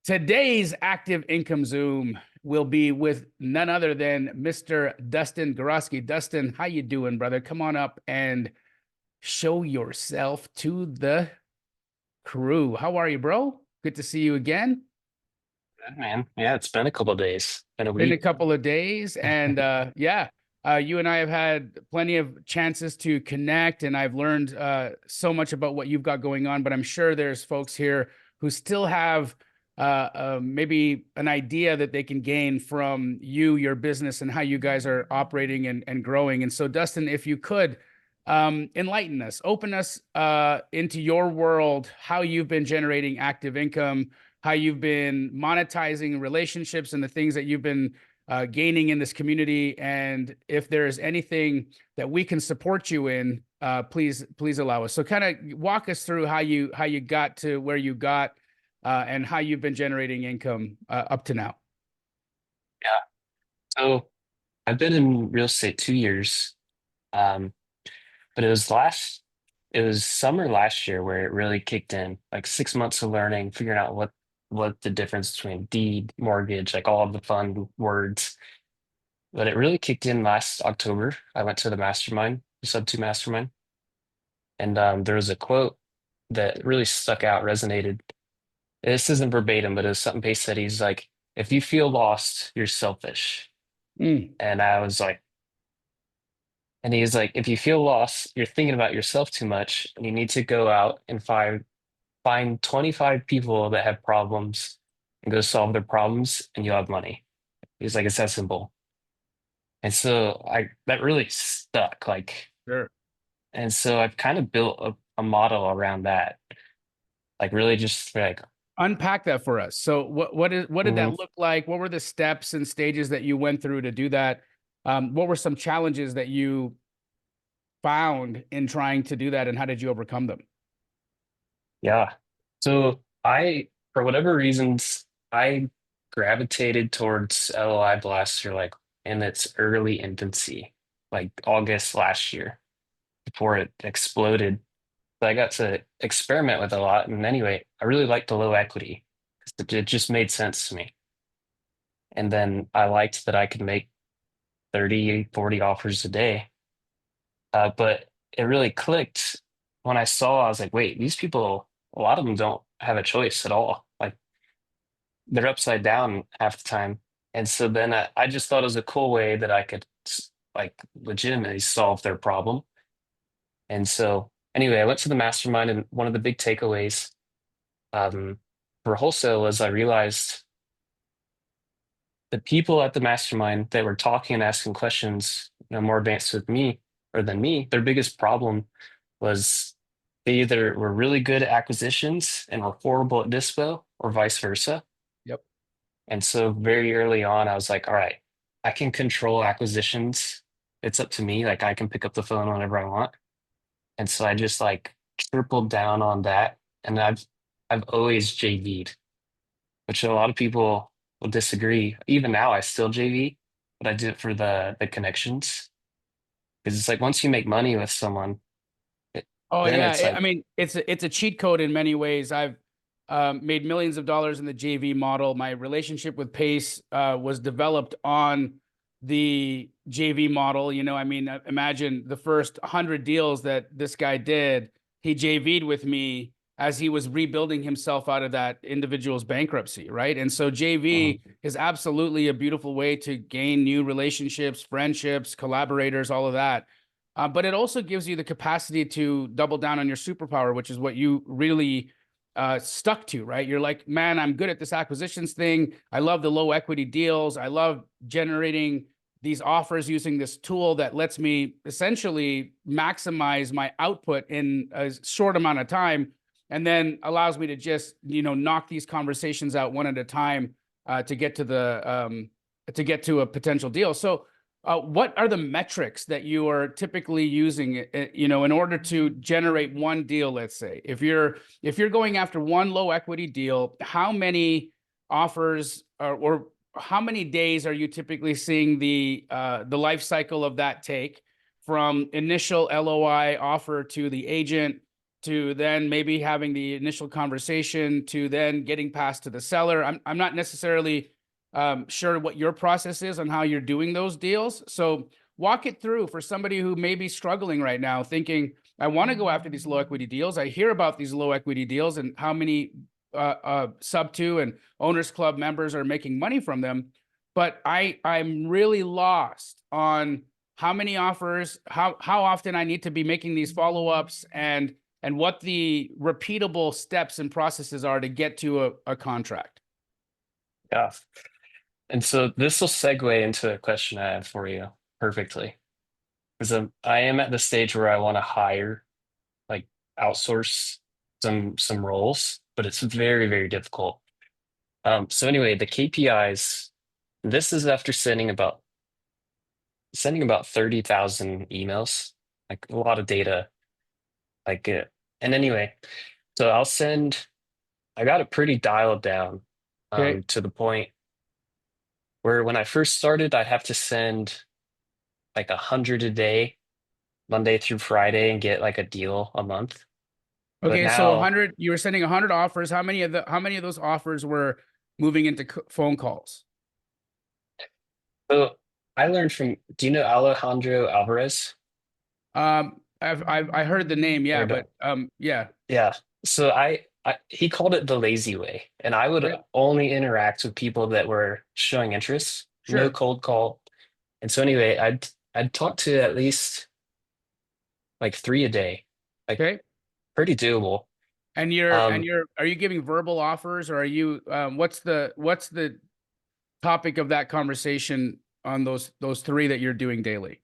Today's active income Zoom will be with none other than Mr. Dustin Goroski. Dustin, how you doing, brother? Come on up and show yourself to the crew. How are you, bro? Good to see you again. Good, man. Yeah, it's been a couple of days, been a Been a week. couple of days, and you and I have had plenty of chances to connect, and I've learned so much about what you've got going on. But I'm sure there's folks here who still have maybe an idea that they can gain from you, your business, and how you guys are operating and growing. And so, Dustin, if you could enlighten us, open us into your world, how you've been generating active income, how you've been monetizing relationships and the things that you've been gaining in this community. And if there's anything that we can support you in, please allow us. So kind of walk us through how you got to where you got and how you've been generating income up to now. Yeah. So I've been in real estate 2 years. Um, but it was summer last year where it really kicked in, like 6 months of learning, figuring out what the difference between deed, mortgage, like all of the fun words. But it really kicked in last October. I went to the mastermind, the Sub 2 mastermind, and there was a quote that really stuck out, resonated. This isn't verbatim, but it was something Pace said. He's like, if you feel lost, you're selfish. Mm. And I was like, and he's like, if you feel lost, you're thinking about yourself too much, and you need to go out and find 25 people that have problems and go solve their problems, and you'll have money. He's like, it's that simple. And so I that really stuck. Sure. And so I've kind of built a model around that. Like really just like, Unpack that for us. So what did that mhm. look like? What were the steps and stages that you went through to do that? What were some challenges that you found in trying to do that, and how did you overcome them? Yeah. So for whatever reasons, I gravitated towards LOI Blaster like in its early infancy, like August last year, before it exploded. So I got to experiment with it a lot. And anyway, I really liked the low equity because it just made sense to me. And then I liked that I could make 30, 40 offers a day. But it really clicked when I was like, wait, these people, a lot of them don't have a choice at all. Like they're upside down half the time. And so then I just thought it was a cool way that I could like legitimately solve their problem. And so anyway, I went to the mastermind, and one of the big takeaways um, for wholesale was I realized the people at the mastermind that were talking and asking questions, more advanced with me or than me, their biggest problem was they either were really good at acquisitions and were horrible at dispo, or vice versa. Yep. And so very early on, I was like, all right, I can control acquisitions. It's up to me. Like I can pick up the phone whenever I want. And so I just like tripled down on that. And I've always JV'd, which a lot of people will disagree. Even now, I still JV, but I do it for the connections. Because it's like once you make money with someone, Oh then yeah, it's I like, mean it's a cheat code in many ways. I've made millions of dollars in the JV model. My relationship with Pace was developed on the JV model. I mean, imagine the first 100 deals that this guy did, he JV'd with me as he was rebuilding himself out of that individual's bankruptcy, right? And so mhm. JV is absolutely a beautiful way to gain new relationships, friendships, collaborators, all of that. But it also gives you the capacity to double down on your superpower, which is what you really stuck to, right? You're like, man, I'm good at this acquisitions thing. I love the low equity deals. I love generating these offers using this tool that lets me essentially maximize my output in a short amount of time, and then allows me to just knock these conversations out one at a time to get to a potential deal. So what are the metrics that you are typically using, in order to generate one deal? Let's say if you're going after one low equity deal, how many offers or how many days are you typically seeing the life cycle of that take from initial LOI offer to the agent? to then maybe having the initial conversation to then getting passed to the seller. I'm not necessarily sure what your process is on how you're doing those deals. So walk it through for somebody who may be struggling right now, thinking, I want to go after these low equity deals. I hear about these low equity deals and how many sub two and owners club members are making money from them. But I'm really lost on how many offers, how often I need to be making these follow-ups, and what the repeatable steps and processes are to get to a contract. Yeah. And so this will segue into a question I have for you perfectly. Because I am at the stage where I want to hire, like outsource some roles, but it's very, very difficult. So anyway, the KPIs, this is after sending about 30,000 emails, like a lot of data, like and anyway, so I got it pretty dialed down Okay. to the point where when I first started, I'd have to send like 100 a day, Monday through Friday, and get like a deal a month. But Okay. So now, 100, you were sending 100 offers. How many of those offers were moving into phone calls? so I learned from, do you know Alejandro Alvarez? I heard the name. Yeah. Or But, no? yeah. Yeah. So he called it the lazy way, and I would Okay. only interact with people that were showing interest, no Sure. cold call. And so anyway, I'd talk to at least like three a day, like Okay. pretty doable. And Um, are you giving verbal offers, or are you, what's the topic of that conversation on those three that you're doing daily?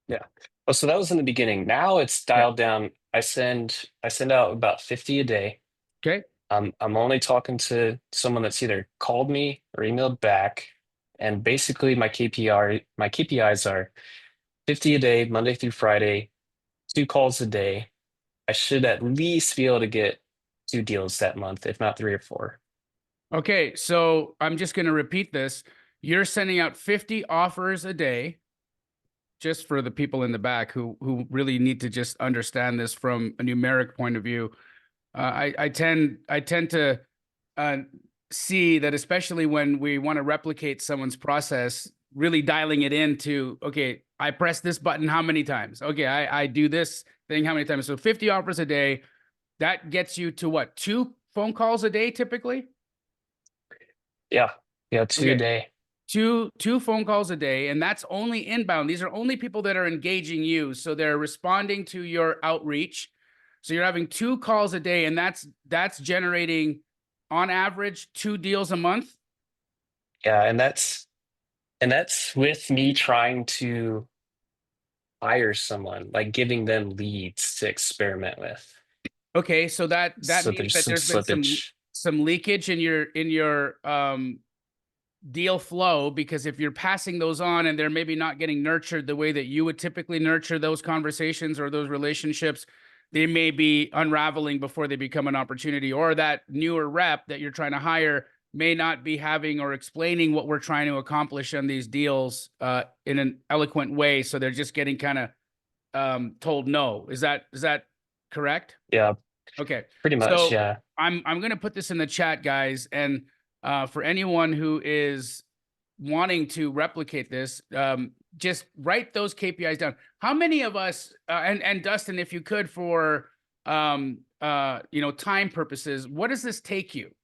yeah. Well, so that was in the beginning. Now it's Okay. dialed down. I send out about 50 a day. Okay. I'm only talking to someone that's either called me or emailed back. And basically my KPIs are 50 a day, Monday through Friday, two calls a day. I should at least be able to get two deals that month, if not three or four. Okay, so I'm just going to repeat this. You're sending out 50 offers a day, just for the people in the back who really need to just understand this from a numeric point of view. I tend to uh, see that, especially when we want to replicate someone's process, really dialing it into, okay, I press this button how many times? Okay, I do this thing how many times? So 50 offers a day, that gets you to what? Two phone calls a day typically? Yeah. Yeah, two a Okay. day. Two phone calls a day, and that's only inbound. These are only people that are engaging you, so they're responding to your outreach. So you're having two calls a day, and that's generating on average two deals a month. Yeah, and that's with me trying to hire someone, like giving them leads to experiment with. Okay, so that So means there's that some there's been slippage. some leakage in your deal flow, because if you're passing those on and they're maybe not getting nurtured the way that you would typically nurture those conversations or those relationships, they may be unraveling before they become an opportunity, or that newer rep that you're trying to hire may not be having or explaining what we're trying to accomplish on these deals in an eloquent way, so they're just getting kind of told no. Is that correct? Yeah, Okay. pretty much. So Yeah. I'm gonna put this in the chat, guys, and for anyone who is wanting to replicate this, just write those KPIs down. How many of us, and Dustin, if you could, for time purposes, what does this take you?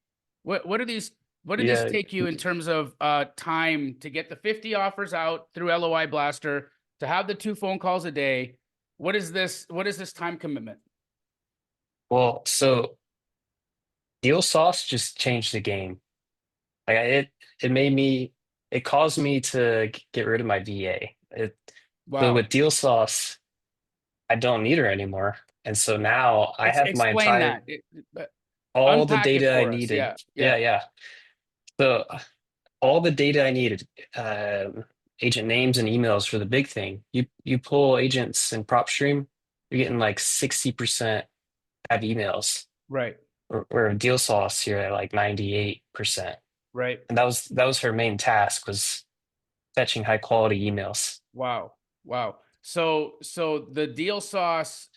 What are these? What did this Yeah. take you in terms of time to get the 50 offers out through LOI Blaster, to have the two phone calls a day? What is this? What is this time commitment? Well, so Deal Sauce just changed the game. Like it made me, it caused me to get rid of my VA. So Wow. with Deal Sauce, I don't need her anymore. And so now I have my Explain entire, that. Uh, all the unpack it data I for us. needed. Yeah, Yeah, yeah. yeah. So all the data I needed, agent names and emails for the big thing. You pull agents in PropStream, you're getting like 60% have emails. Right, Or Deal Sauce here at like 98%. right. And that was her main task was fetching high quality emails. Wow, wow. So the Deal Sauce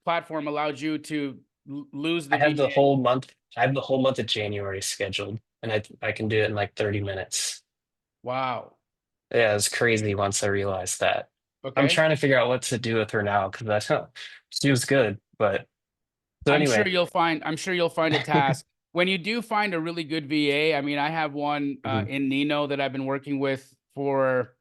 platform allowed you to lose the I have the VA. whole month. I have the whole month of January scheduled, and I can do it in like 30 minutes. Wow. Yeah, it's crazy once I realized that. I'm Okay. trying to figure out what to do with her now because I don't, she was good. But so anyway, I'm sure you'll find a task. When you do find a really good VA, I mean, I have one mhm, in Nino that I've been working with for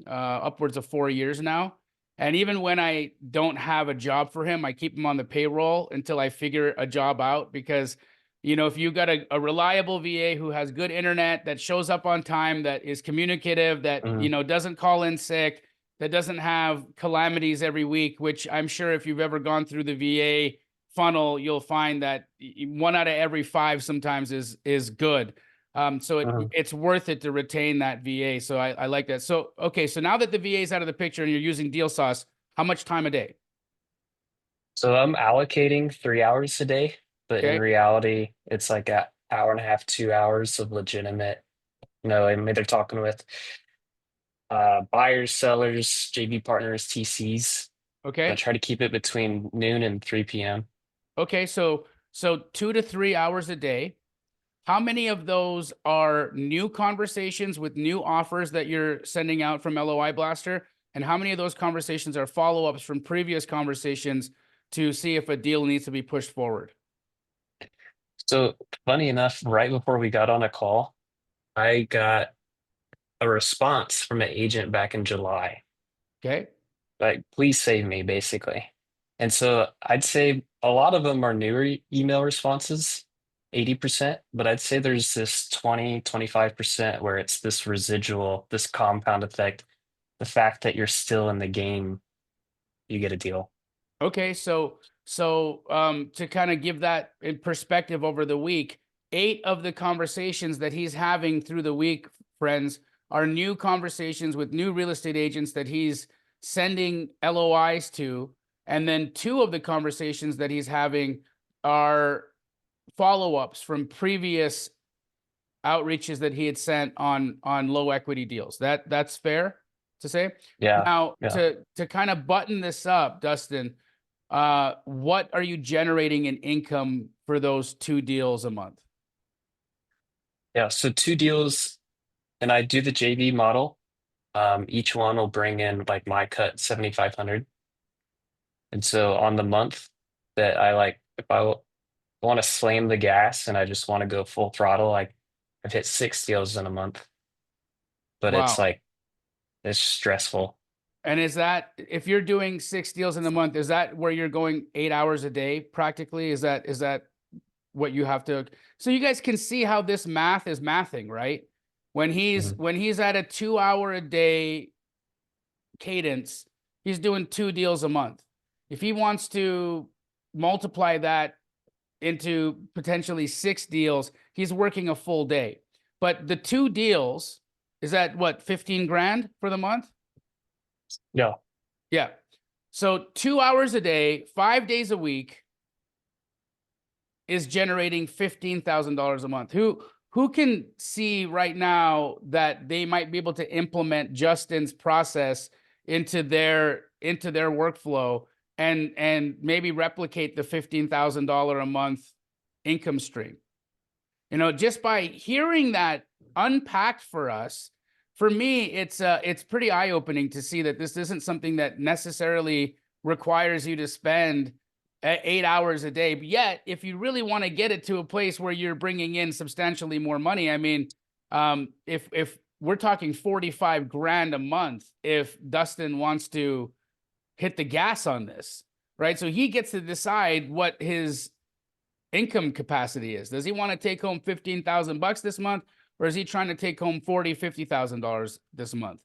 upwards of 4 years now. And even when I don't have a job for him, I keep him on the payroll until I figure a job out. Because, if you got a reliable VA who has good internet, that shows up on time, that is communicative, that, mhm, doesn't call in sick, that doesn't have calamities every week, which I'm sure if you've ever gone through the VA funnel, you'll find that one out of every five sometimes is good. So mhm. it's worth it to retain that VA. So I like that. So okay, so now that the VA is out of the picture and you're using Deal Sauce, how much time a day? So I'm allocating 3 hours a day, but in Okay, reality, it's like an hour and a half, 2 hours of legitimate. I mean, they're talking with buyers, sellers, JV partners, TCs. I okay, try to keep it between noon and 3 p.m. okay. So 2 to 3 hours a day. How many of those are new conversations with new offers that you're sending out from LOI Blaster? And how many of those conversations are follow-ups from previous conversations to see if a deal needs to be pushed forward? So funny enough, right before we got on a call, I got a response from an agent back in July, Okay. like, please save me, basically. And so I'd say a lot of them are newer email responses, 80%, but I'd say there's this 20, 25% where it's this residual, this compound effect, the fact that you're still in the game, you get a deal. Okay, so to kind of give that in perspective over the week, 8 of the conversations that he's having through the week, friends, are new conversations with new real estate agents that he's sending LOIs to, and then 2 of the conversations that he's having are follow-ups from previous outreaches that he had sent on low equity deals. That's fair to say. Yeah. Now, Yeah. to kind of button this up, Dustin, what are you generating in income for those 2 deals a month? Yeah. So two deals, and I do the JV model. Each one will bring in like my cut 7,500. And so on the month that I like, if I want to slam the gas and I just want to go full throttle, like I've hit 6 deals in a month, but it's Wow. like it's stressful. And is that if you're doing 6 deals in a month, is that where you're going 8 hours a day practically? Is that what you have to, so you guys can see how this math is mathing, right? When he's Mhm. when he's at a 2 hour a day cadence, he's doing 2 deals a month. If he wants to multiply that into potentially 6 deals, he's working a full day. But the 2 deals, is that what, 15 grand for the month? Yeah. Yeah. So 2 hours a day, 5 days a week is generating $15,000 a month. Who can see right now that they might be able to implement Justin's process into their workflow and maybe replicate the $15,000 a month income stream? Just by hearing that unpacked for us, for me, it's pretty eye-opening to see that this isn't something that necessarily requires you to spend 8 hours a day. But yet, if you really want to get it to a place where you're bringing in substantially more money, I mean, if we're talking 45 grand a month, if Dustin wants to hit the gas on this, right? So he gets to decide what his income capacity is. Does he want to take home 15,000 bucks this month, or is he trying to take home 40, $50,000 this month?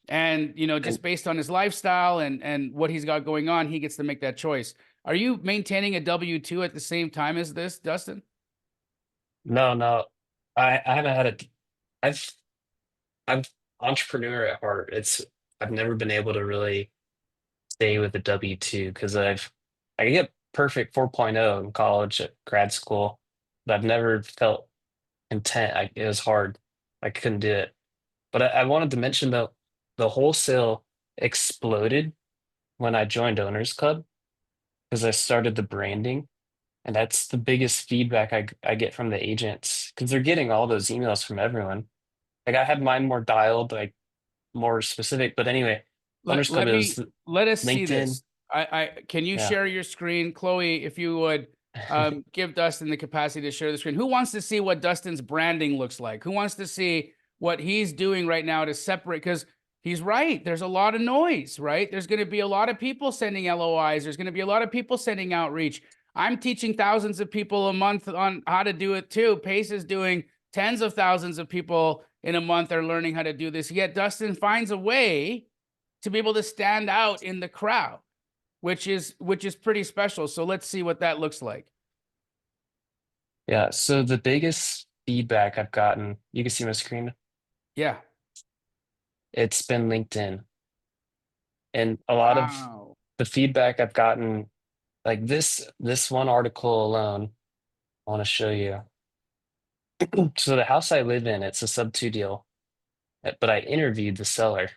And And just based on his lifestyle and what he's got going on, he gets to make that choice. Are you maintaining a W-2 at the same time as this, Dustin? no, no, I haven't had a, I've, I'm entrepreneur at heart. I've never been able to really stay with the W-2 because I get perfect 4.0 in college at grad school, but I've never felt content. It was hard. I couldn't do it. But I wanted to mention the wholesale. exploded when I joined Owners Club because I started the branding. And that's the biggest feedback I get from the agents because they're getting all those emails from everyone. Like I had mine more dialed, like more specific. But anyway, Owners Club is Let us see LinkedIn. this. I can you Yeah. share your screen, Chloe, if you would give Dustin the capacity to share the screen. Who wants to see what Dustin's branding looks like? Who wants to see what he's doing right now to separate? Because he's right. There's a lot of noise, right? There's going to be a lot of people sending LOIs. There's going to be a lot of people sending outreach. I'm teaching thousands of people a month on how to do it too. Pace is doing tens of thousands of people in a month are learning how to do this. Yet Dustin finds a way to be able to stand out in the crowd, which is pretty special. So let's see what that looks like. Yeah. So the biggest feedback I've gotten, you can see my screen, Yeah. it's been LinkedIn. And a lot of Wow. the feedback I've gotten, like this one article alone, I want to show you. So the house I live in, it's a sub-2 deal, but I interviewed the seller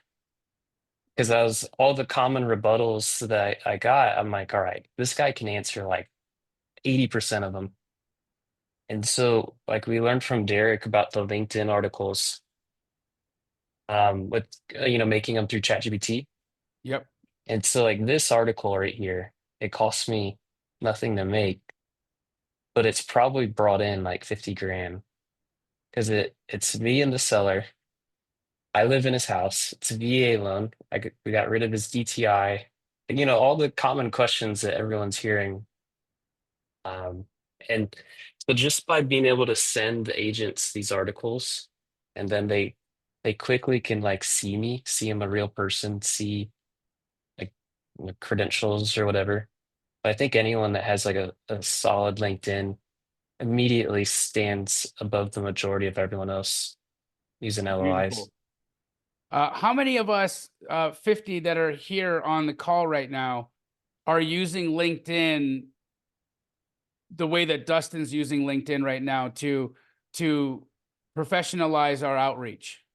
because I was all the common rebuttals that I got. I'm like, all right, this guy can answer like 80% of them. And so, like, we learned from Derek about the LinkedIn articles, with making them through ChatGPT. Yep. And so, like, this article right here, it costs me nothing to make, but it's probably brought in like 50 grand because it's me and the seller. I live in his house. It's a VA loan. We got rid of his DTI. And, all the common questions that everyone's hearing. Um, and so just by being able to send the agents these articles, and then they quickly can like see me, see I'm a real person, see like the credentials or whatever. I think anyone that has like a solid LinkedIn immediately stands above the majority of everyone else using LOIs. Beautiful. How many of us, 50 that are here on the call right now, are using LinkedIn the way that Dustin's using LinkedIn right now to professionalize our outreach?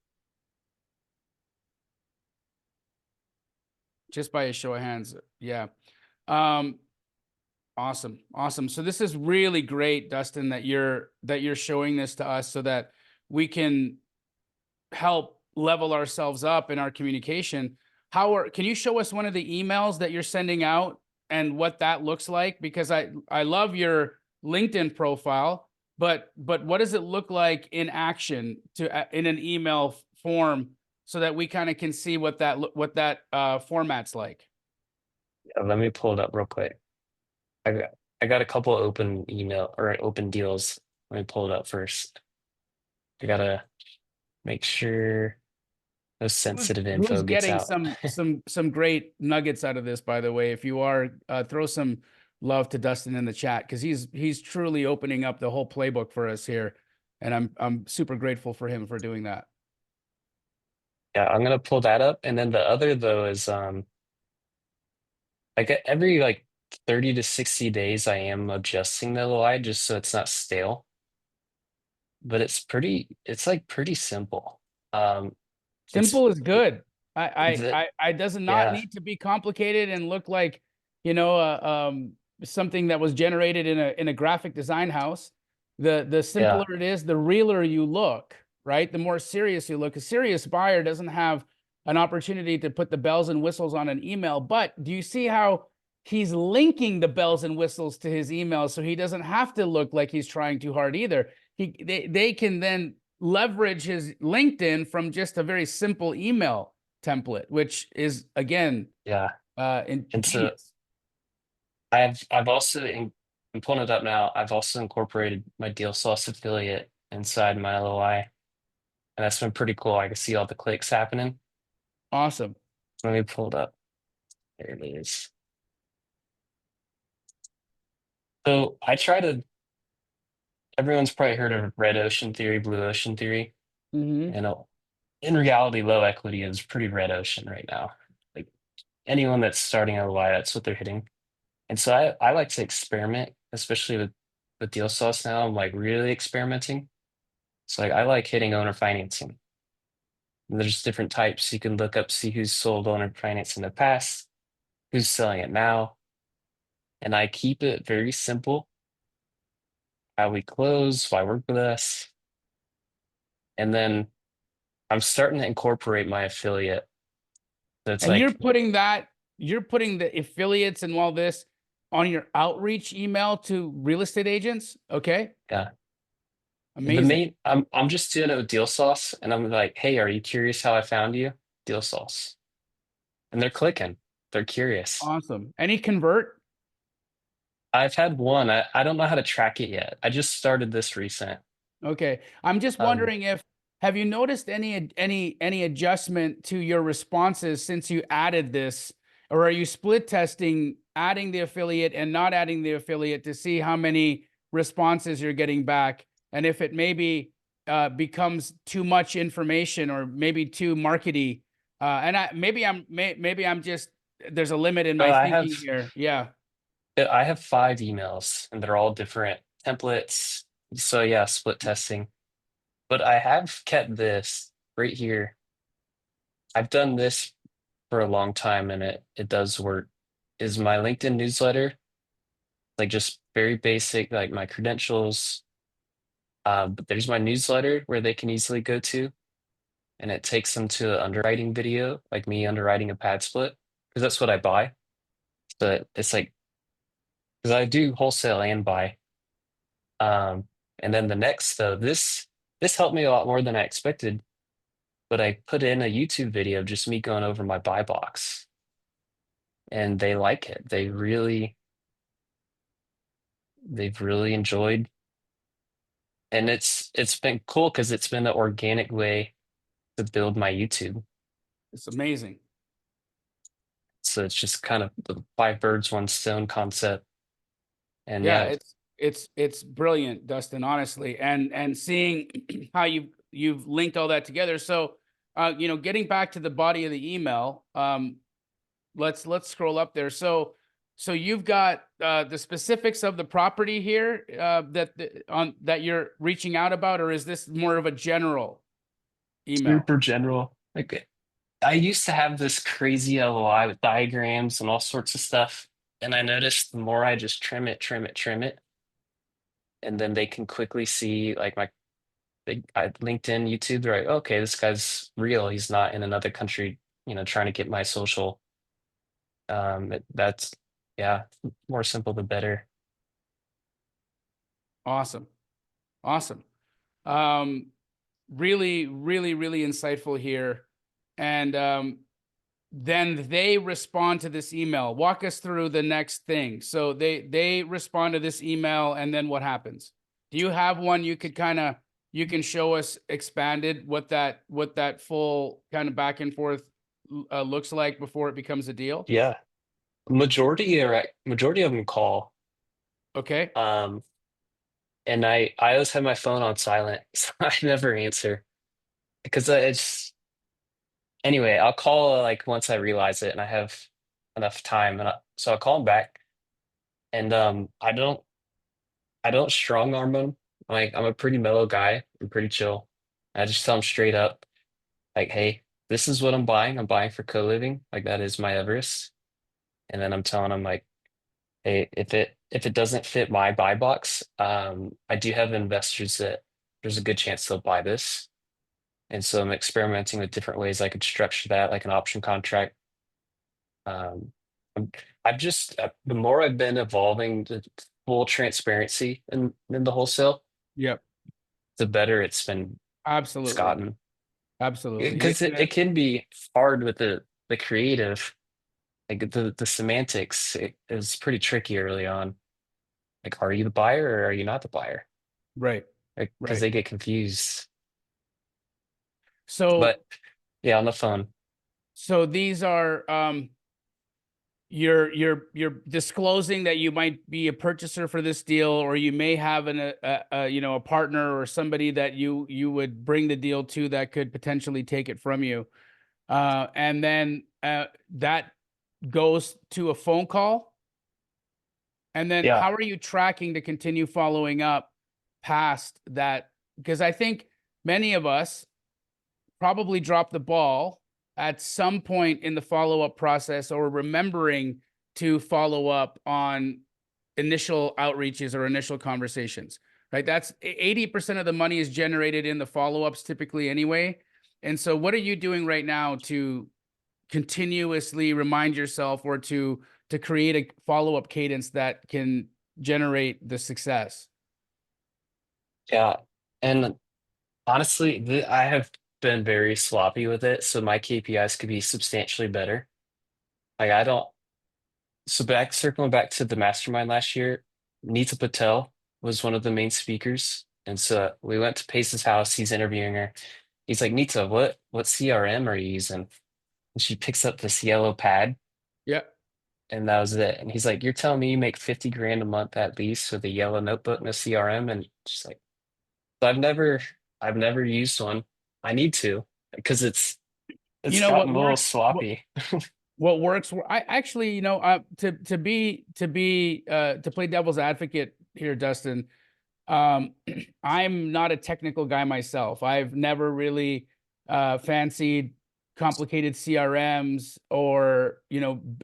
Just by a show of hands. Yeah. Um, Awesome. Awesome. So this is really great, Dustin, that you're showing this to us so that we can help level ourselves up in our communication. Can you show us one of the emails that you're sending out and what that looks like? Because I love your LinkedIn profile, but what does it look like in action in an email form so that we kind of can see what that format's like? Let me pull it up real quick. I got a couple open email or open deals. Let me pull it up first. I gotta make sure no sensitive Who's info gets getting out. some great nuggets out of this, by the way? If you are, throw some love to Dustin in the chat because he's truly opening up the whole playbook for us here, and I'm super grateful for him for doing that. Yeah, I'm gonna pull that up. And then the other though is like every like 30 to 60 days I am adjusting the LOI just so it's not stale. But it's like pretty simple. Um it's Simple is good. I does not yeah, need to be complicated and look like, you know, something that was generated in a graphic design house. The yeah. simpler it is, the realer you look, right? The more serious you look. A serious buyer doesn't have an opportunity to put the bells and whistles on an email. But do you see how he's linking the bells and whistles to his email so he doesn't have to look like he's trying too hard either? They can then leverage his LinkedIn from just a very simple email template, which is again Yeah. And so ingenious. I've also I'm pulling it up now. I've also incorporated my Deal Sauce affiliate inside my LOI, and that's been pretty cool. I can see all the clicks happening. Awesome. Let me pull it up. There it is. So I try to. Everyone's probably heard of red ocean theory, blue ocean theory, Hmm. and in reality, low equity is pretty red ocean right now. Like anyone that's starting a LOI, that's what they're hitting. And so I like to experiment, especially with Deal Sauce now. I'm like really experimenting. So like I like hitting owner financing. And there's different types. You can look up, see who's sold owner finance in the past, who's selling it now. And I keep it very simple. How we close, why work with us. And then I'm starting to incorporate my affiliate. So it's And like, you're putting the affiliates and all this on your outreach email to real estate agents. Okay. yeah. The Amazing. main I'm just doing it with Deal Sauce and I'm like, hey, are you curious how I found you? Deal Sauce. And they're clicking. They're curious. Awesome. Any convert? I've had one. I don't know how to track it yet. I just started this recent. Okay. I'm just Um, wondering if have you noticed any adjustment to your responses since you added this, or are you split testing adding the affiliate and not adding the affiliate to see how many responses you're getting back, and if it maybe becomes too much information or maybe too markety? And maybe I'm just there's a limit in oh, my thinking here. Yeah. I have 5 emails and they're all different templates. So yeah, split testing. But I have kept this right here. I've done this for a long time and it does work. Is my LinkedIn newsletter, like just very basic, like my credentials. But there's my newsletter where they can easily go to, and it takes them to an underwriting video, like me underwriting a pad split, because that's what I buy. So it's like, because I do wholesale and buy. Um, and then the next though, this helped me a lot more than I expected. But I put in a YouTube video of just me going over my buy box, and they like it. They've really enjoyed, and it's been cool because it's been an organic way to build my YouTube. It's amazing. So it's just kind of the five birds, one stone concept. And Yeah, yeah, it's brilliant, Dustin, honestly. And seeing how you've linked all that together. So getting back to the body of the email, let's scroll up there. So you've got the specifics of the property here that you're reaching out about, or is this more of a general email? super general. Like I used to have this crazy LOI with diagrams and all sorts of stuff. And I noticed the more I just trim it, trim it, trim it, and then they can quickly see like my LinkedIn, YouTube, they're like, okay, this guy's real. He's not in another country, trying to get my social. That's yeah, more simple the better. Awesome. Awesome. Um, really, really, really insightful here. And then they respond to this email. Walk us through the next thing. So they respond to this email, and then what happens? Do you have one you can show us expanded what that full kind of back and forth looks like before it becomes a deal? Yeah, majority of them call. Okay. Um, and I always have my phone on silent, so I never answer because it's anyway. I'll call like once I realize it and I have enough time, so I'll call them back. And I don't strong arm them. Like I'm a pretty mellow guy. I'm pretty chill. I just tell them straight up, like, hey, this is what I'm buying. I'm buying for co-living. Like that is my Everest. And then I'm telling them like, hey, if it doesn't fit my buy box, I do have investors that there's a good chance they'll buy this. And so I'm experimenting with different ways I could structure that, like an option contract. Um, I'm, I've just the more I've been evolving to full transparency in the wholesale, Yep. the better it's Absolutely. gotten. Absolutely. Because it can be hard with the creative, like the semantics. It was pretty tricky early on. Like, are you the buyer or are you not the buyer? Right. Like, because Right. they get confused. So But yeah, on the phone. so these are you're disclosing that you might be a purchaser for this deal, or you may have a partner or somebody that you would bring the deal to that could potentially take it from you, and then that goes to a phone call, and then Yeah. how are you tracking to continue following up past that? Because I think many of us probably dropped the ball at some point in the follow-up process, or remembering to follow up on initial outreaches or initial conversations, right? That's 80% of the money is generated in the follow-ups typically anyway. And so what are you doing right now to continuously remind yourself, or to create a follow-up cadence that can generate the success? Yeah. And honestly, I have been very sloppy with it, so my KPIs could be substantially better. Like I don't. So back circling back to the mastermind last year, Nita Patel was one of the main speakers, and so we went to Pace's house. He's interviewing her. He's like, Nita, what CRM are you using? And she picks up this yellow pad, Yeah. and that was it. And he's like, you're telling me you make 50 grand a month at least with a yellow notebook and a CRM? And she's like, so I've never used one. I need to because You it's know what gotten a little works? sloppy. What works? I actually, to play devil's advocate here, Dustin. I'm not a technical guy myself. I've never really fancied complicated CRMs, or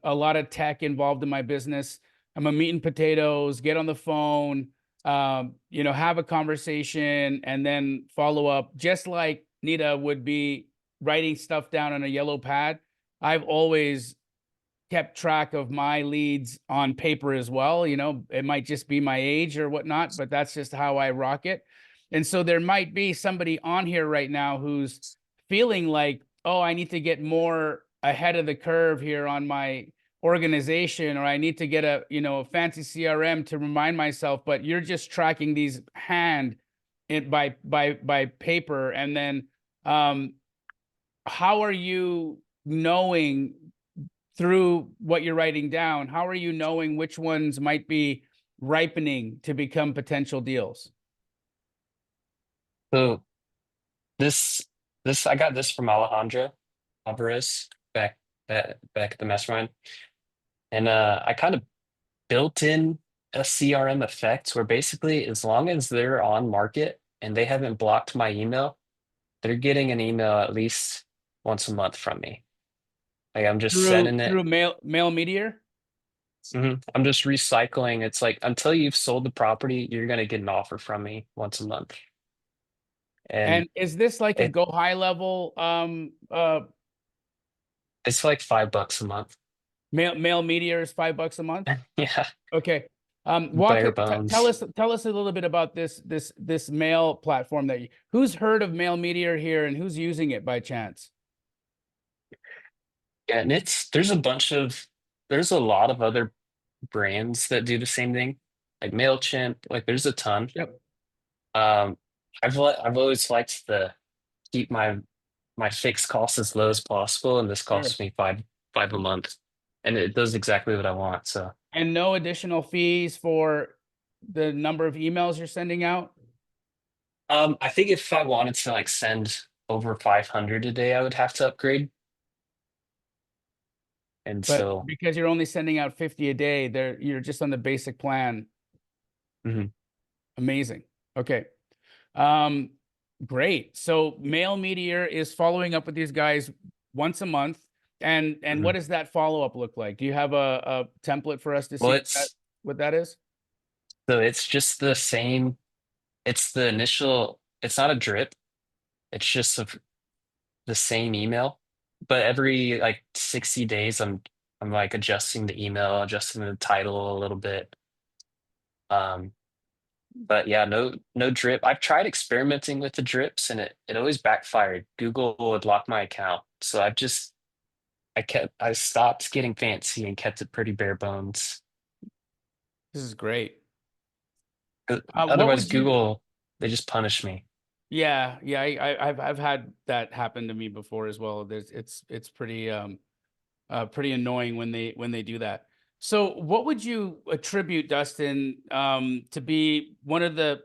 a lot of tech involved in my business. I'm a meat and potatoes, get on the phone, have a conversation, and then follow up, just like Nita would be writing stuff down on a yellow pad. I've always kept track of my leads on paper as well. It might just be my age or whatnot, but that's just how I rock it. And so there might be somebody on here right now who's feeling like, oh, I need to get more ahead of the curve here on my organization, or I need to get a fancy CRM to remind myself. But you're just tracking these by paper. And then how are you knowing, through what you're writing down, how are you knowing which ones might be ripening to become potential deals? So this I got this from Alejandra Alvarez back at the mastermind. And I kind of built in a CRM effect where basically as long as they're on market and they haven't blocked my email, they're getting an email at least once a month from me. Like I'm just Through sending it. through mail meteor? I'm just recycling. It's like until you've sold the property, you're gonna get an offer from me once a month. And And is this like a it go high level it's like $5 a month. mail meteor is $5 a month? Yeah, Okay. bare bones. Tell us a little bit about this mail platform who's heard of Mail Meteor here, and who's using it by chance? Yeah, and there's a lot of other brands that do the same thing, like MailChimp, like there's a ton. Yep. Um, I've always liked to keep my fixed costs as low as possible, and this Sure. costs me five a month, and it does exactly what I want. So, And no additional fees for the number of emails you're sending out? I think if I wanted to like send over 500 a day, I would have to upgrade. And But so, because you're only sending out 50 a day, you're just on the basic plan. mhm, Amazing. Okay. Um, great. So Mail Meteor is following up with these guys once a month. And what mhm. does that follow-up look like? Do you have a template for us to Well, see what that is? it's just the same. It's the initial. It's not a drip. It's just the same email, but every like 60 days, I'm like adjusting the email, adjusting the title a little bit. Um, but yeah, no drip. I've tried experimenting with the drips and it always backfired. Google would lock my account. So I stopped getting fancy and kept it pretty bare bones. This is great. 'Cause What otherwise would you Google, they just punish me. Yeah, yeah, I've had that happen to me before as well. It's pretty annoying when they do that. So what would you attribute, Dustin, to be one of the,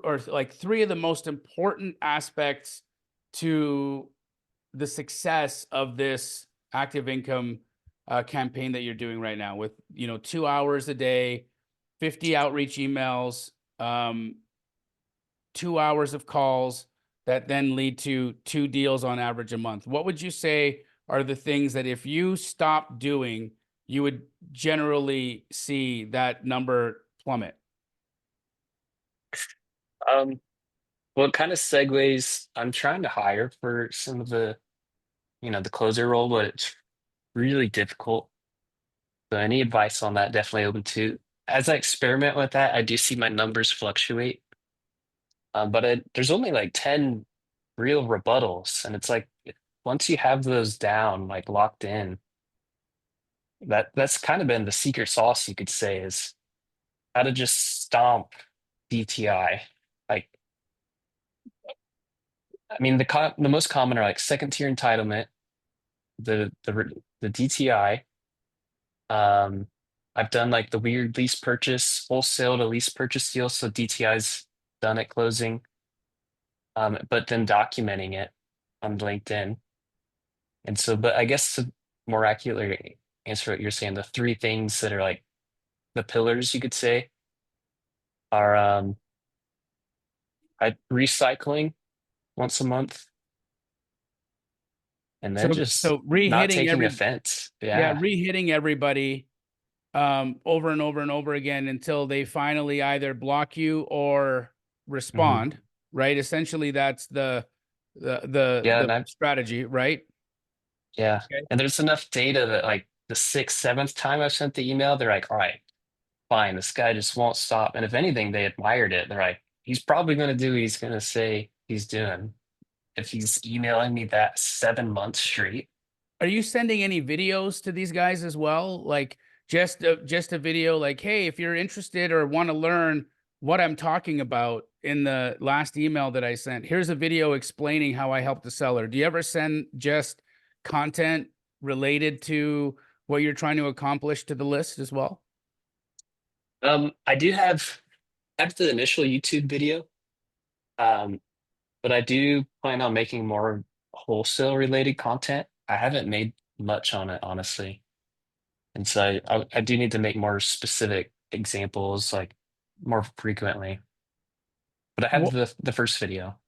or like three of the most important aspects to the success of this active income campaign that you're doing right now, with 2 hours a day, 50 outreach emails, 2 hours of calls? that then lead to 2 deals on average a month. What would you say are the things that if you stopped doing, you would generally see that number plummet? Um, well, it kind of segues. I'm trying to hire for some of the closer role, but it's really difficult. So any advice on that, definitely open to. As I experiment with that, I do see my numbers fluctuate. But there's only like 10 real rebuttals. And it's like once you have those down, like locked in, that's kind of been the secret sauce, you could say, is how to just stomp DTI. Like, I mean, the most common are like second tier entitlement, the DTI. Um, I've done like the weird lease purchase, wholesale to lease purchase deal. So DTI's done at closing, but then documenting it on LinkedIn. And so, but I guess to more accurately answer what you're saying, the three things that are like the pillars, you could say, are recycling once a month, and So then just so not re-hitting taking every offense. yeah, Yeah. re-hitting everybody over and over and over again until they finally either block you or Hmm. respond, right? Essentially, that's Yeah, the and I strategy, right? yeah, Okay. and there's enough data that like the sixth, seventh time I've sent the email, they're like, all right, fine, this guy just won't stop. And if anything, they admired it. They're like, he's probably going to do what he's going to say he's doing. If he's emailing me that 7 months straight. Are you sending any videos to these guys as well? Like just a video like, hey, if you're interested or want to learn what I'm talking about in the last email that I sent, here's a video explaining how I helped the seller. Do you ever send just content related to what you're trying to accomplish to the list as well? I do have after the initial YouTube video, um, but I do plan on making more wholesale related content. I haven't made much on it, honestly. And so I do need to make more specific examples, like more frequently. But I have What the first video.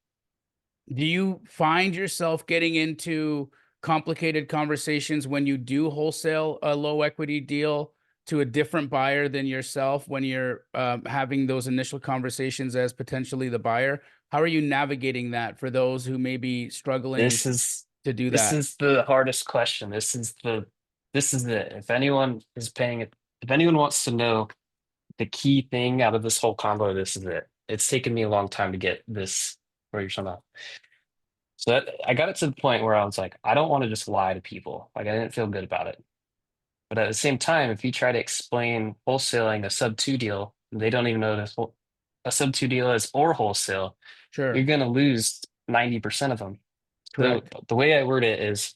do you find yourself getting into complicated conversations when you do wholesale a low equity deal to a different buyer than yourself when you're having those initial conversations as potentially the buyer? How are you navigating that for those who may be struggling This is to do this that? is the hardest question. This is it. If anyone is paying it, if anyone wants to know the key thing out of this whole combo, this is it. It's taken me a long time to get this where you're talking about. So I got it to the point where I was like, I don't want to just lie to people. Like I didn't feel good about it. But at the same time, if you try to explain wholesaling a sub two deal, they don't even know this a sub two deal is or wholesale, you're Sure. gonna lose 90% of them. So Correct. the way I word it is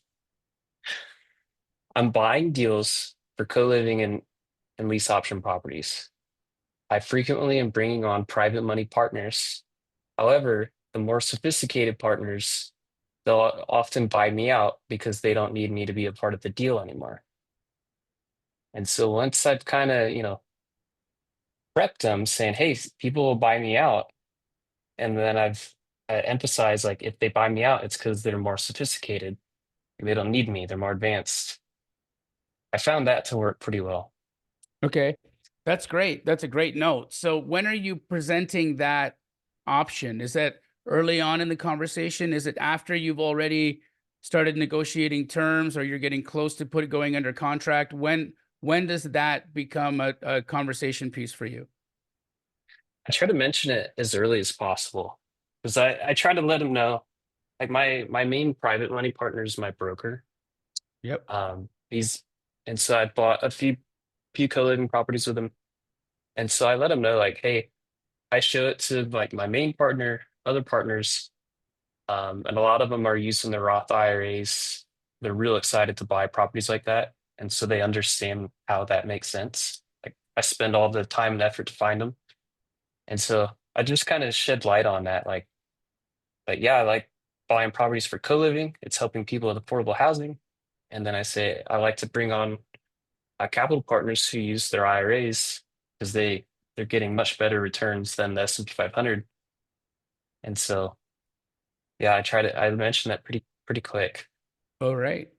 I'm buying deals for co-living and lease option properties. I frequently am bringing on private money partners. However, the more sophisticated partners, they'll often buy me out because they don't need me to be a part of the deal anymore. And so once I've kind of, prepped them saying, hey, people will buy me out. And then I've emphasized like if they buy me out, it's because they're more sophisticated. They don't need me, they're more advanced. I found that to work pretty well. Okay. That's great. That's a great note. So when are you presenting that option? Is that early on in the conversation? Is it after you've already started negotiating terms or you're getting close to going under contract? When does that become a conversation piece for you? I try to mention it as early as possible because I try to let them know like my main private money partner is my broker. Yep. He's and so I bought a few co-living properties with him. And so I let him know like, hey, I show it to like my main partner, other partners, and a lot of them are using the Roth IRAs. They're real excited to buy properties like that. And so they understand how that makes sense. Like I spend all the time and effort to find them. And so I just kind of shed light on that. Like, yeah, I like buying properties for co-living. It's helping people with affordable housing. And then I say I like to bring on capital partners who use their IRAs because they're getting much better returns than the S&P 500. And so Yeah, I mentioned that pretty quick. All right.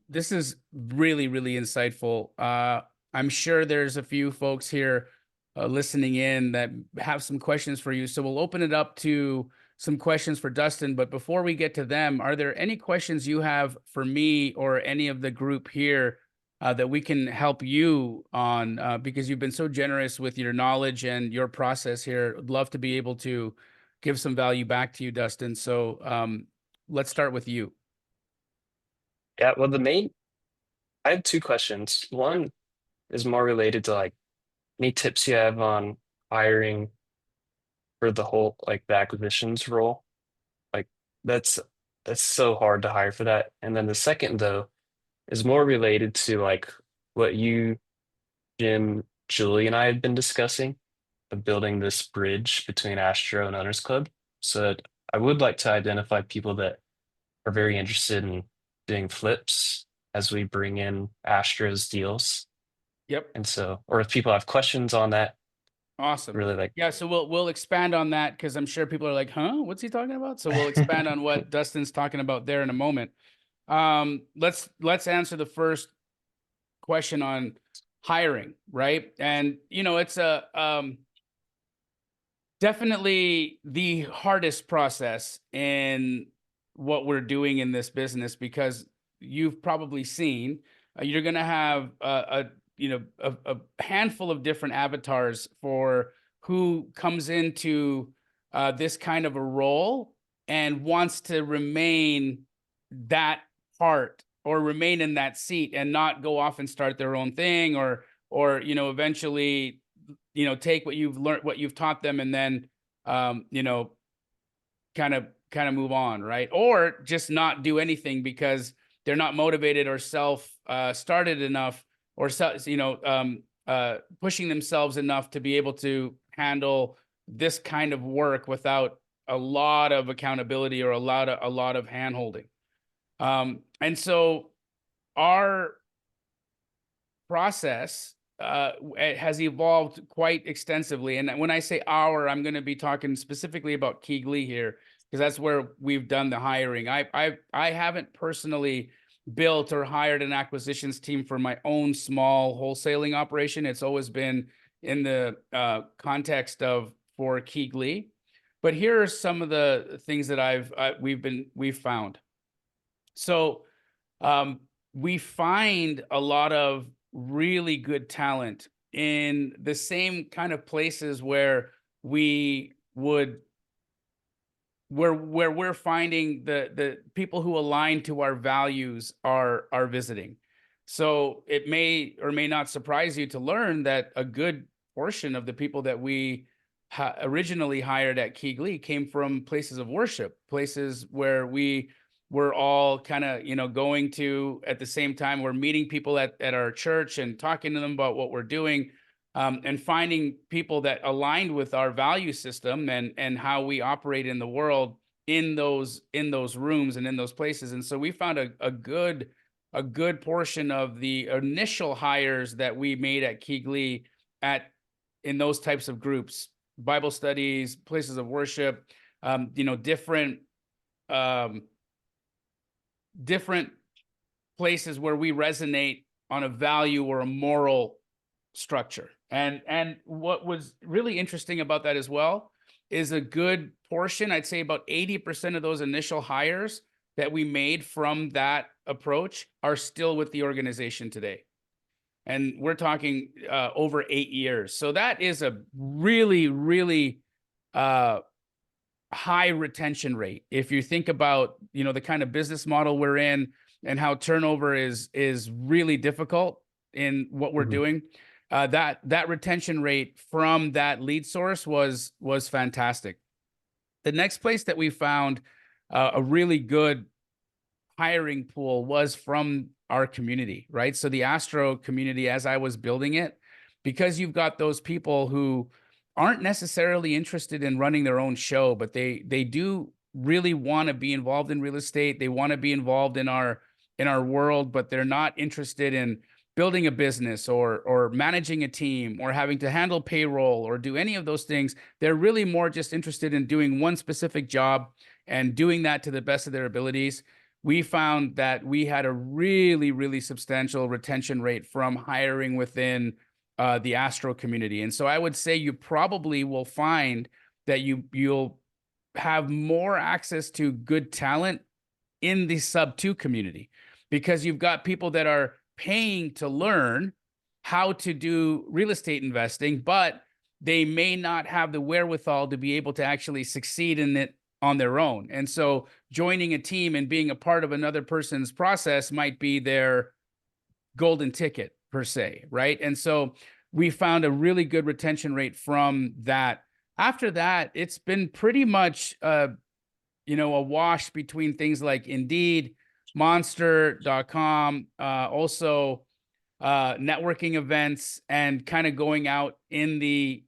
This is really, really insightful. I'm sure there's a few folks here listening in that have some questions for you. So we'll open it up to some questions for Dustin. But before we get to them, are there any questions you have for me or any of the group here that we can help you on? Because you've been so generous with your knowledge and your process here. I'd love to be able to give some value back to you, Dustin. So let's start with you. Yeah, well, I have two questions. One is more related to like any tips you have on hiring for the whole like the acquisitions role. Like that's that's so hard to hire for that. And then the second though is more related to like what you, Jim, Julie, and I have been discussing of building this bridge between Astro and Owners Club. So I would like to identify people that are very interested in doing flips as we bring in Astro's deals. Yep. And so, or if people have questions on that, Awesome. really like, Yeah, so we'll expand on that because I'm sure people are like, "Huh? What's he talking about?" So we'll expand on what Dustin's talking about there in a moment. Let's answer the first question on hiring, right? And it's a definitely the hardest process in what we're doing in this business because you've probably seen you're going to have a handful of different avatars for who comes into this kind of a role and wants to remain that part or remain in that seat and not go off and start their own thing or eventually take what you've learned, what you've taught them, and then um, you know, kind of move on, right? Or just not do anything because they're not motivated or self started enough or pushing themselves enough to be able to handle this kind of work without a lot of accountability or a lot of hand holding. And so our process it has evolved quite extensively. And when I say our, I'm going to be talking specifically about Keegly here because that's where we've done the hiring. I haven't personally built or hired an acquisitions team for my own small wholesaling operation. It's always been in the context of for Keegly. But here are some of the things that we've found. So we find a lot of really good talent in the same kind of places where we would where we're finding the people who align to our values are visiting. So it may or may not surprise you to learn that a good portion of the people that we originally hired at Keegly came from places of worship, places where we're all kind of going to at the same time. We're meeting people at our church and talking to them about what we're doing, and finding people that aligned with our value system and how we operate in the world in those rooms and in those places. And so we found a good portion of the initial hires that we made at Keegly in those types of groups, Bible studies, places of worship, different different places where we resonate on a value or a moral structure. And what was really interesting about that as well is a good portion, I'd say about 80% of those initial hires that we made from that approach are still with the organization today. And we're talking over 8 years. So that is a really, really high retention rate. If you think about, the kind of business model we're in and how turnover is really difficult in what we're Mhm. doing, that retention rate from that lead source was fantastic. The next place that we found a really good hiring pool was from our community, right? So the Astro community, as I was building it, because you've got those people who aren't necessarily interested in running their own show, but they do really want to be involved in real estate. They want to be involved in our world, but they're not interested in building a business or managing a team or having to handle payroll or do any of those things. They're really more just interested in doing one specific job and doing that to the best of their abilities, we found that we had a really, really substantial retention rate from hiring within the Astro community. And so I would say you probably will find that you'll have more access to good talent in the sub 2 community, because you've got people that are paying to learn how to do real estate investing, but they may not have the wherewithal to be able to actually succeed in it on their own. And so joining a team and being a part of another person's process might be their golden ticket per se, right? And so we found a really good retention rate from that. After that, it's been pretty much a wash between things like Indeed, Monster.com, also networking events, and kind of going out in the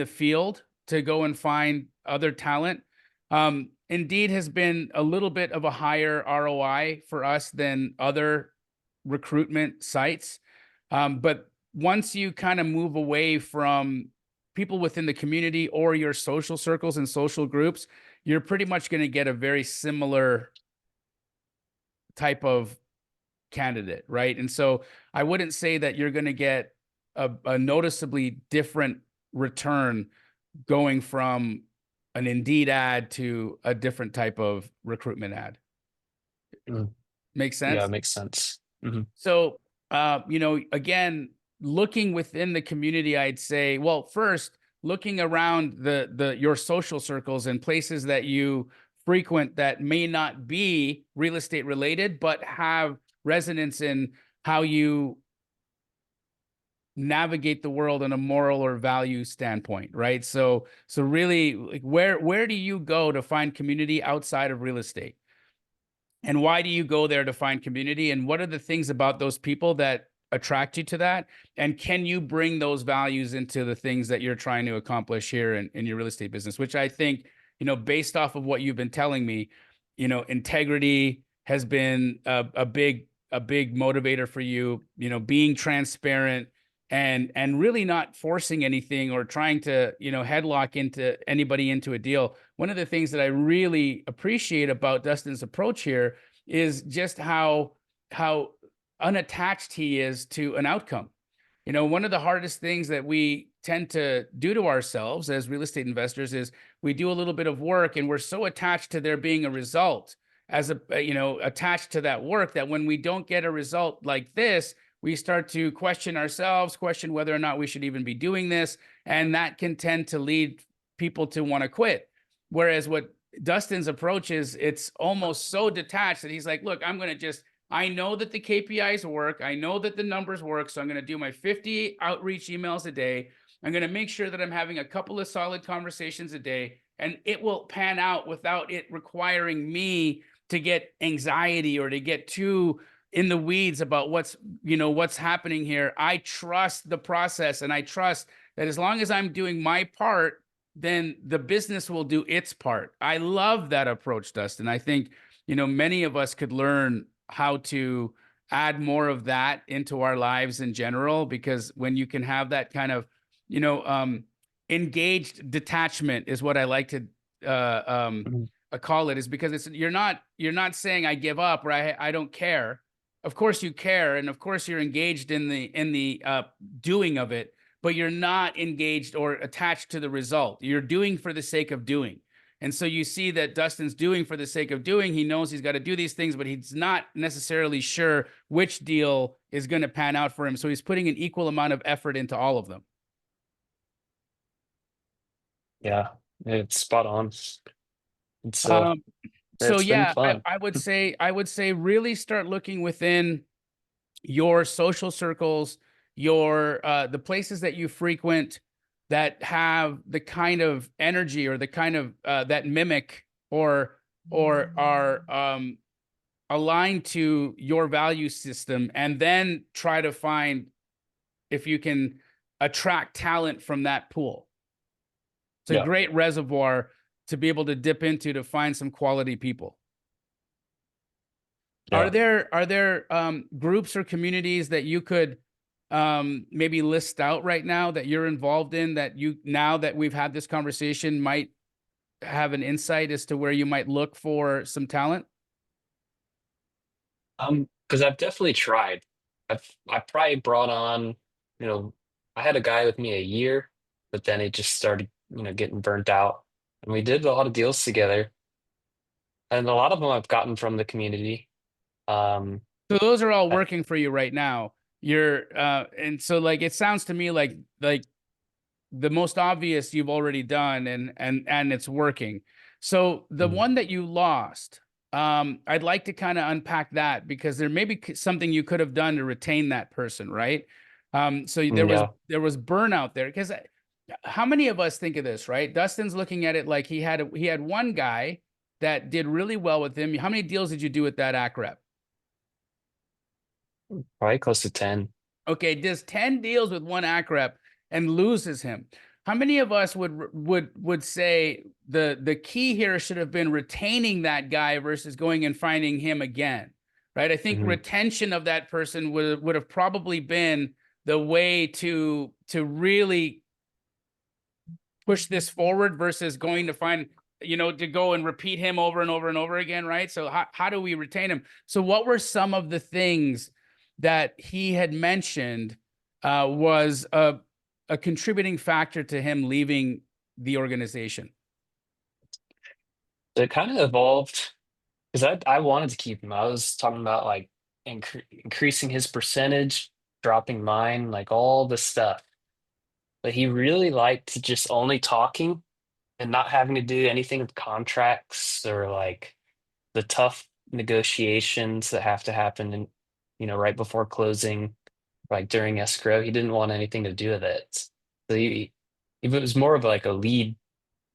field to go and find other talent. Indeed has been a little bit of a higher ROI for us than other recruitment sites. But once you kind of move away from people within the community or your social circles and social groups, you're pretty much going to get a very similar type of candidate, right? And so I wouldn't say that you're going to get a noticeably different return going from an Indeed ad to a different type of recruitment ad. Mm. Makes Yeah, sense? it makes sense. Hmm. So, again, looking within the community, I'd say, well, first, looking around your social circles and places that you frequent that may not be real estate related, but have resonance in how you navigate the world in a moral or value standpoint, right? So really, like, where do you go to find community outside of real estate? And why do you go there to find community? And what are the things about those people that attract you to that? And can you bring those values into the things that you're trying to accomplish here in your real estate business? Which I think, based off of what you've been telling me, integrity has been a big motivator for you, being transparent and really not forcing anything or trying to, headlock anybody into a deal. One of the things that I really appreciate about Dustin's approach here is just how unattached he is to an outcome. One of the hardest things that we tend to do to ourselves as real estate investors is we do a little bit of work and we're so attached to there being a result as attached to that work, that when we don't get a result like this, we start to question ourselves, question whether or not we should even be doing this. And that can tend to lead people to want to quit. Whereas what Dustin's approach is, it's almost so detached that he's like, look, I know that the KPIs work. I know that the numbers work. So I'm going to do my 50 outreach emails a day. I'm going to make sure that I'm having a couple of solid conversations a day, and it will pan out without it requiring me to get anxiety or to get too in the weeds about what's happening here. I trust the process, and I trust that as long as I'm doing my part, then the business will do its part. I love that approach, Dustin. I think, many of us could learn how to add more of that into our lives in general, because when you can have that kind of, engaged detachment is what I like to call it, is because you're not saying I give up or I don't care. Of course you care, and of course you're engaged in the doing of it, but you're not engaged or attached to the result. You're doing for the sake of doing. And so you see that Dustin's doing for the sake of doing. He knows he's got to do these things, but he's not necessarily sure which deal is going to pan out for him. So he's putting an equal amount of effort into all of them. Yeah, it's spot on. It's So it's been yeah, fun. I would say really start looking within your social circles, your the places that you frequent that have the kind of energy or the kind of that mimic or are aligned to your value system, and then try to find if you can attract talent from that pool. It's a Yeah, great reservoir to be able to dip into to find some quality people. yeah. Are there groups or communities that you could maybe list out right now that you're involved in, that now that we've had this conversation might have an insight as to where you might look for some talent? Because I've definitely tried. I probably brought on, you know, I had a guy with me a year, but then it just started, getting burnt out. And we did a lot of deals together, and a lot of them I've gotten from the community. Um, So those are all I, working for you right now. You're and so like it sounds to me like the most obvious you've already done and it's working. So the mm, one that you lost, I'd like to kind of unpack that because there may be something you could have done to retain that person, right? So yeah, there was burnout there because how many of us think of this, right? Dustin's looking at it like he had one guy that did really well with him. How many deals did you do with that ACK rep? probably close to 10. Okay, does 10 deals with one ACK rep and loses him. How many of us would say the key here should have been retaining that guy versus going and finding him again? Right? I think Hmm. retention of that person would have probably been the way to really push this forward versus going to find, to go and repeat him over and over and over again, right? So how do we retain him? So what were some of the things that he had mentioned was a contributing factor to him leaving the organization? So it kind of evolved because I wanted to keep him. I was talking about like increasing his percentage, dropping mine, like all the stuff. But he really liked just only talking and not having to do anything with contracts or like the tough negotiations that have to happen and right before closing, like during escrow. He didn't want anything to do with it. So he was more of like a lead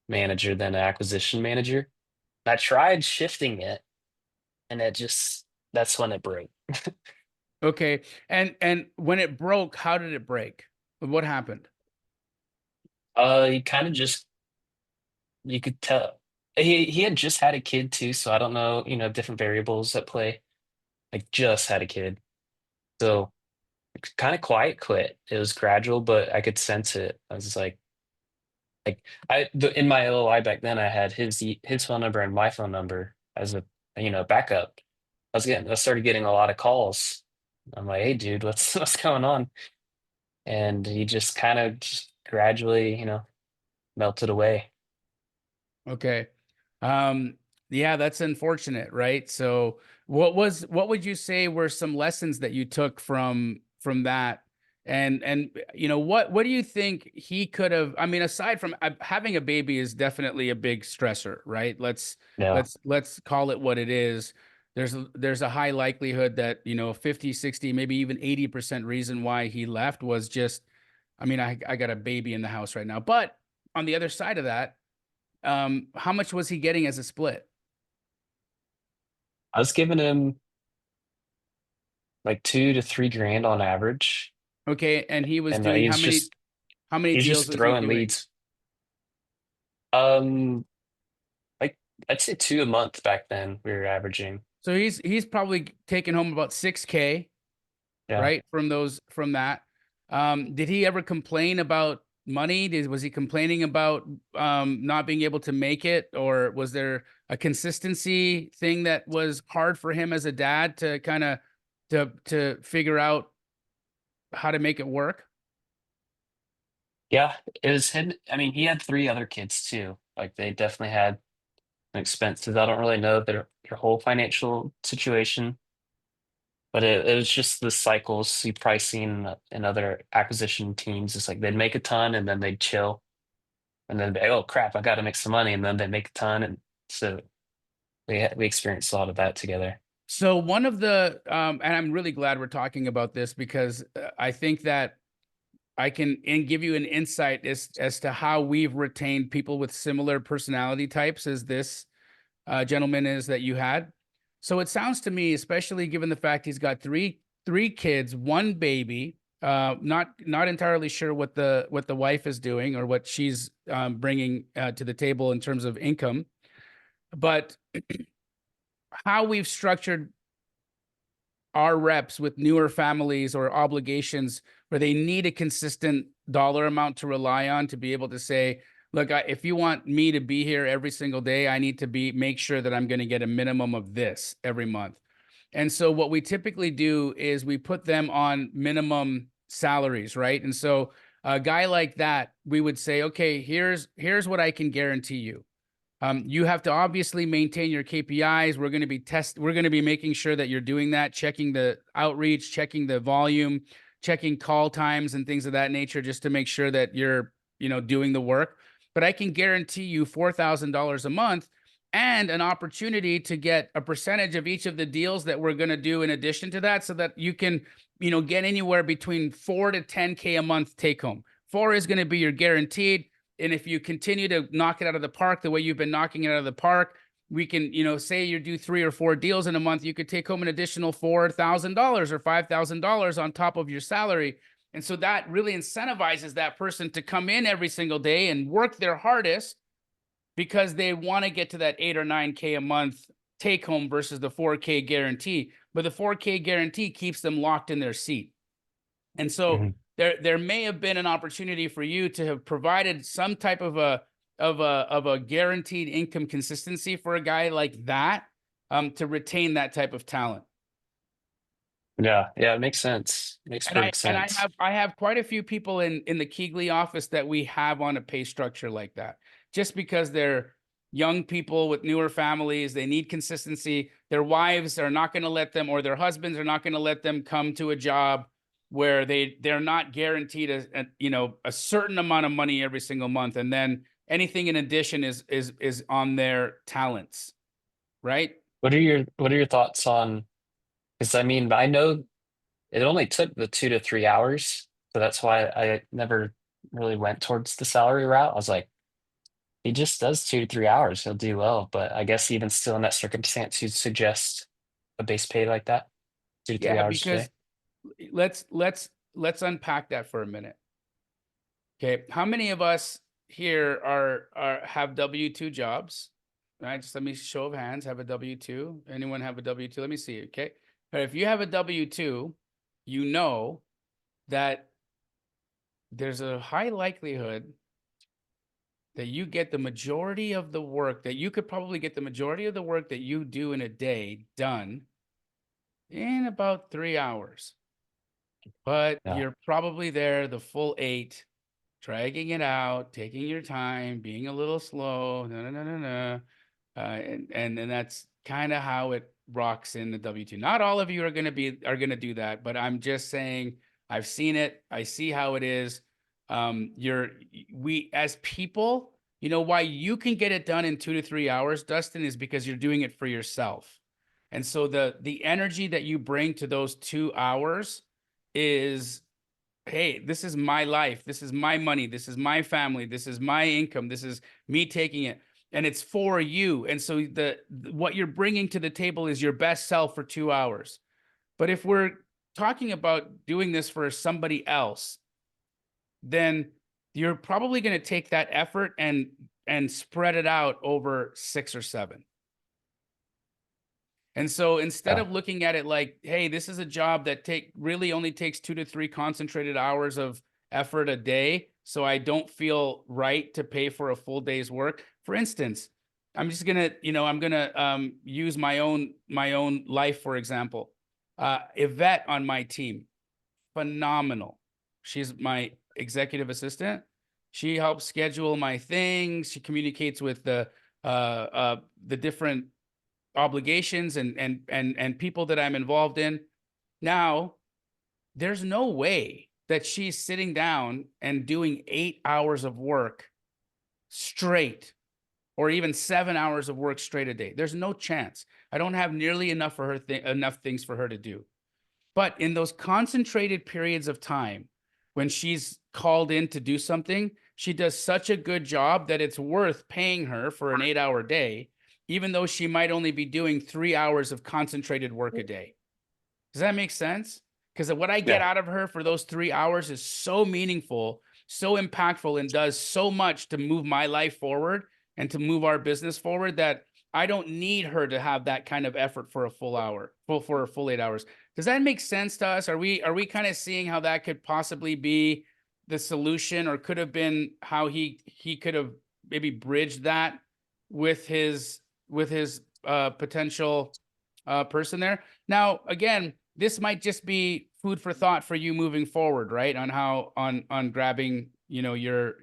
manager than an acquisition manager. I tried shifting it, and that's when it broke. Okay. And when it broke, how did it break? What happened? He kind of just you could tell he had just had a kid too, so I don't know, different variables at play. Like just had a kid. So kind of quiet quit. It was gradual, but I could sense it. I was like in my LOI back then I had his phone number and my phone number as a backup. I started getting a lot of calls. I'm like, hey dude, what's what's going on? And he just kind of just gradually, melted away. Okay. Um, yeah, that's unfortunate, right? So what would you say were some lessons that you took from that? And what do you think he could have, I mean, aside from having a baby is definitely a big stressor, right? Yeah. Let's call it what it is. There's a high likelihood that, 50, 60, maybe even 80% reason why he left was just, I mean, I got a baby in the house right now. But on the other side of that, how much was he getting as a split? I was giving him like 2 to 3 grand on average, Okay, and he was and doing how many he's deals just was he throwing doing? leads. Um, like I'd say 2 a month back then we were averaging. So he's probably taking home about 6K, Yeah. right? From that. Did he ever complain about money? Was he complaining about not being able to make it, or was there a consistency thing that was hard for him as a dad to kind of to figure out how to make it work? Yeah, it was him. I mean, he had 3 other kids too. Like they definitely had expenses. I don't really know their whole financial situation, but it was just the cycles you probably seen in other acquisition teams. It's like they'd make a ton and then they'd chill, and then be, oh crap, I got to make some money, and then they make a ton, and so we experienced a lot of that together. So one of the and I'm really glad we're talking about this because I think that I can and give you an insight as to how we've retained people with similar personality types as this gentleman is that you had. So it sounds to me, especially given the fact he's got three kids, one baby. Not entirely sure what the wife is doing or what she's bringing to the table in terms of income, but how we've structured our reps with newer families or obligations where they need a consistent dollar amount to rely on to be able to say, Look, if you want me to be here every single day, I need to make sure that I'm going to get a minimum of this every month. And so what we typically do is we put them on minimum salaries, right? And so a guy like that, we would say, okay, here's what I can guarantee you. You have to obviously maintain your KPIs. We're going to be making sure that you're doing that, checking the outreach, checking the volume, checking call times and things of that nature, just to make sure that you're, doing the work. But I can guarantee you $4,000 a month and an opportunity to get a percentage of each of the deals that we're going to do in addition to that, so that you can, get anywhere between 4 to 10K a month take home. 4 is going to be your guaranteed. And if you continue to knock it out of the park the way you've been knocking it out of the park, we can, say you do 3 or 4 deals in a month, you could take home an additional $4,000 or $5,000 on top of your salary. And so that really incentivizes that person to come in every single day and work their hardest, because they want to get to that 8 or 9K a month take home versus the 4K guarantee. But the 4K guarantee keeps them locked in their seat. And so there may have been an opportunity for you to have provided some type of a guaranteed income consistency for a guy like that, to retain that type of talent. Yeah, yeah, it makes sense. Makes And I perfect and I sense. have I have quite a few people in the Keegley office that we have on a pay structure like that, just because they're young people with newer families. They need consistency. Their wives are not going to let them, or their husbands are not going to let them come to a job where they're not guaranteed a certain amount of money every single month, and then anything in addition is on their talents, right? What are your thoughts on, because I mean, I know it only took the 2 to 3 hours, so that's why I never really went towards the salary route. I was like, he just does 2 to 3 hours, he'll do well. But I guess even still in that circumstance, you'd suggest a base pay like that, 2 to 3 Yeah, hours a day. because let's unpack that for a minute. Okay, how many of us here are have W-2 jobs? Right, just let me show of hands. Have a W-2? Anyone have a W-2? Let me see. Okay, but if you have a W-2, you know that there's a high likelihood that you get the majority of the work, that you could probably get the majority of the work that you do in a day done in about 3 hours. But Yeah. you're probably there the full 8, dragging it out, taking your time, being a little slow, no, no, no, no, no. And that's kind of how it rocks in the W-2. Not all of you are going to do that, but I'm just saying, I've seen it. I see how it is. We as people, why you can get it done in 2 to 3 hours, Dustin, is because you're doing it for yourself. And so the energy that you bring to those 2 hours is, hey, this is my life. This is my money. This is my family. This is my income. This is me taking it, and it's for you. And so what you're bringing to the table is your best self for 2 hours. But if we're talking about doing this for somebody else, then you're probably going to take that effort and spread it out over 6 or 7. And so instead Yeah. of looking at it like, hey, this is a job that really only takes 2 to 3 concentrated hours of effort a day, so I don't feel right to pay for a full day's work. For instance, I'm just gonna, I'm gonna use my own life for example. Yvette on my team, phenomenal. She's my executive assistant. She helps schedule my things. She communicates with the different obligations and people that I'm involved in. Now, there's no way that she's sitting down and doing 8 hours of work straight, or even 7 hours of work straight a day. There's no chance. I don't have nearly enough for her enough things for her to do. But in those concentrated periods of time when she's called in to do something, she does such a good job that it's worth paying her for an 8-hour day, even though she might only be doing 3 hours of concentrated work a day. Does that make sense? Because what I get Yeah. out of her for those 3 hours is so meaningful, so impactful, and does so much to move my life forward and to move our business forward, that I don't need her to have that kind of effort for a full hour, for a full 8 hours. Does that make sense to us? Are we kind of seeing how that could possibly be the solution, or could have been how he could have maybe bridged that with his potential person there. Now, again, this might just be food for thought for you moving forward, right? On how on grabbing, your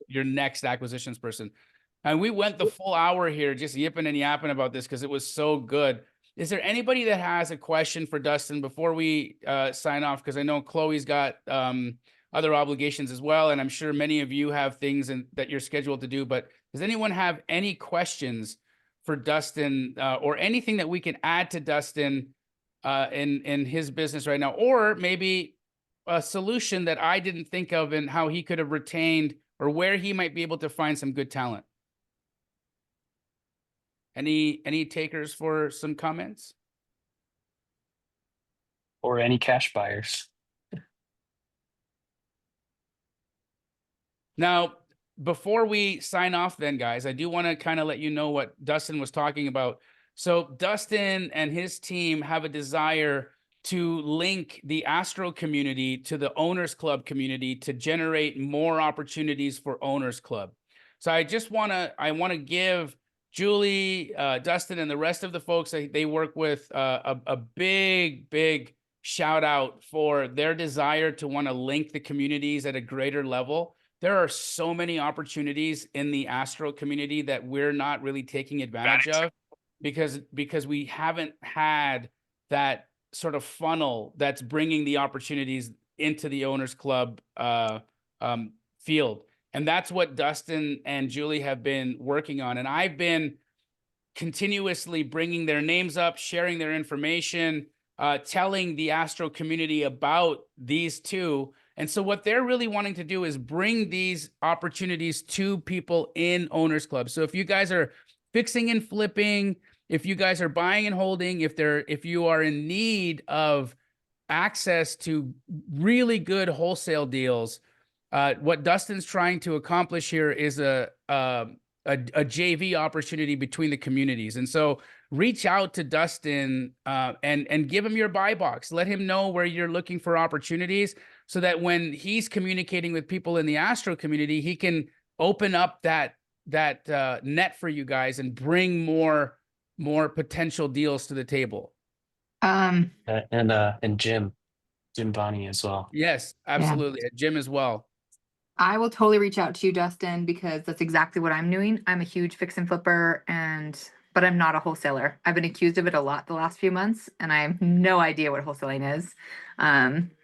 next acquisitions person. And we went the full hour here just yipping and yapping about this because it was so good. Is there anybody that has a question for Dustin before we sign off? Because I know Chloe's got other obligations as well, and I'm sure many of you have things that you're scheduled to do. But does anyone have any questions for Dustin, or anything that we can add to Dustin in his business right now, or maybe a solution that I didn't think of and how he could have retained, or where he might be able to find some good talent? Any takers for some comments? Or any cash buyers. Now, before we sign off then, guys, I do want to kind of let you know what Dustin was talking about. So Dustin and his team have a desire to link the Astro community to the Owners Club community to generate more opportunities for Owners Club. So I want to give Julie, Dustin, and the rest of the folks that they work with a big shout out for their desire to want to link the communities at a greater level. There are so many opportunities in the Astro community that we're not really taking advantage of because we haven't had that sort of funnel that's bringing the opportunities into the Owners Club field. And that's what Dustin and Julie have been working on. And I've been continuously bringing their names up, sharing their information, telling the Astro community about these two. And so what they're really wanting to do is bring these opportunities to people in Owners Club. So if you guys are fixing and flipping, if you guys are buying and holding, if you are in need of access to really good wholesale deals, what Dustin's trying to accomplish here is a JV opportunity between the communities. And so reach out to Dustin and give him your buy box. Let him know where you're looking for opportunities so that when he's communicating with people in the Astro community, he can open up that net for you guys and bring more potential deals to the table. And Jim Bonnie as well. Yes, absolutely. Yeah. Jim as well. I will totally reach out to you, Dustin, because that's exactly what I'm doing. I'm a huge fix and flipper, but I'm not a wholesaler. I've been accused of it a lot the last few months, and I have no idea what wholesaling is.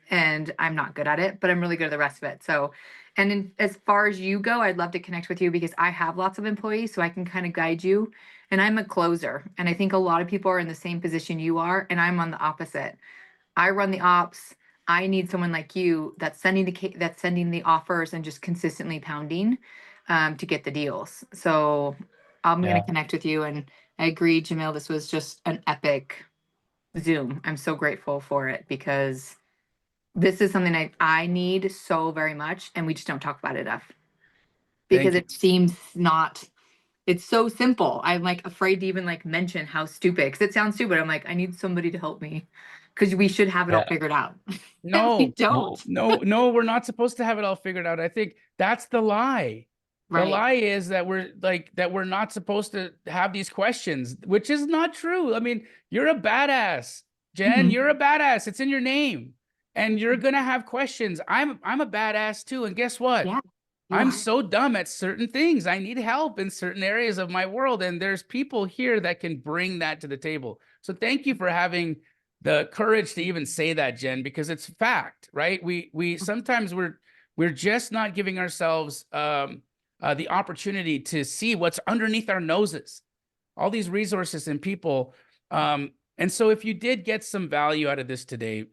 And I'm not good at it, but I'm really good at the rest of it. So, as far as you go, I'd love to connect with you because I have lots of employees, so I can kind of guide you. And I'm a closer, and I think a lot of people are in the same position you are, and I'm on the opposite. I run the ops. I need someone like you that's sending the offers and just consistently pounding to get the deals. So I'm going to connect with you, and I agree, Jamil, this was just an epic Zoom. I'm so grateful for it because this is something I need so very much, and we just don't talk about it enough because it seems not. It's so simple. I'm like afraid to even like mention how stupid, because it sounds stupid. I'm like, I need somebody to help me because we should have it all figured out. No, we don't. No, we're not supposed to have it all figured out. I think that's the lie. Right. The lie is that we're not supposed to have these questions, which is not true. I mean, you're a badass, Jen. You're a badass. It's in your name, and you're gonna have questions. I'm a badass too, and guess what? Yeah. I'm so dumb at certain things. I need help in certain areas of my world, and there's people here that can bring that to the table. So thank you for having the courage to even say that, Jen, because it's fact, right? We sometimes we're just not giving ourselves the opportunity to see what's underneath our noses, all these resources and people. And so if you did get some value out of this today,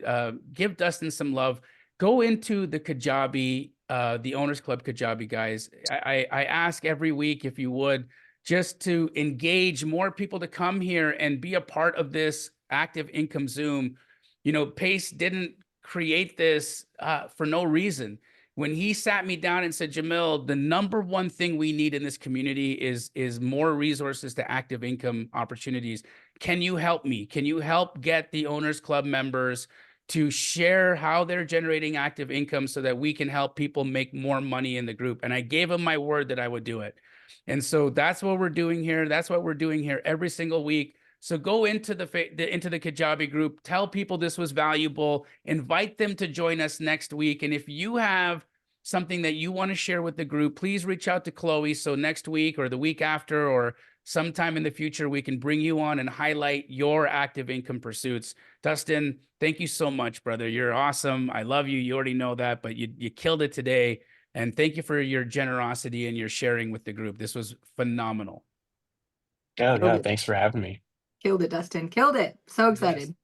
give Dustin some love. Go into the Kajabi, the Owners Club Kajabi, guys. I ask every week if you would, just to engage more people to come here and be a part of this active income Zoom. You know, Pace didn't create this for no reason. When he sat me down and said, Jamil, the number one thing we need in this community is more resources to active income opportunities. Can you help me? Can you help get the Owners Club members to share how they're generating active income so that we can help people make more money in the group. And I gave them my word that I would do it. And so that's what we're doing here. That's what we're doing here every single week. So go into the Kajabi group, tell people this was valuable, invite them to join us next week. And if you have something that you want to share with the group, please reach out to Chloe. So next week or the week after or sometime in the future, we can bring you on and highlight your active income pursuits. Dustin, thank you so much, brother. You're awesome. I love you. You already know that, but you killed it today. And thank you for your generosity and your sharing with the group. This was phenomenal. Oh, Killed yeah. it. Thanks for having me. Killed it, Dustin. Killed it. So excited.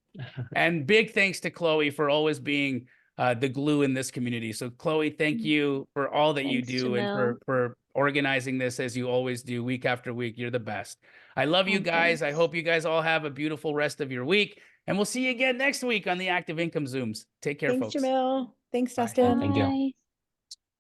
And big thanks to Chloe for always being the glue in this community. So Chloe, thank you for all that you Thanks, do and Jamil. for organizing this as you always do week after week. You're the best. I love you Oh, guys. I thanks. hope you guys all have a beautiful rest of your week. And we'll see you again next week on the Active Income Zooms. Take care, Thanks, folks. Jamil. Thanks, Bye. Dustin. Thank you. Bye.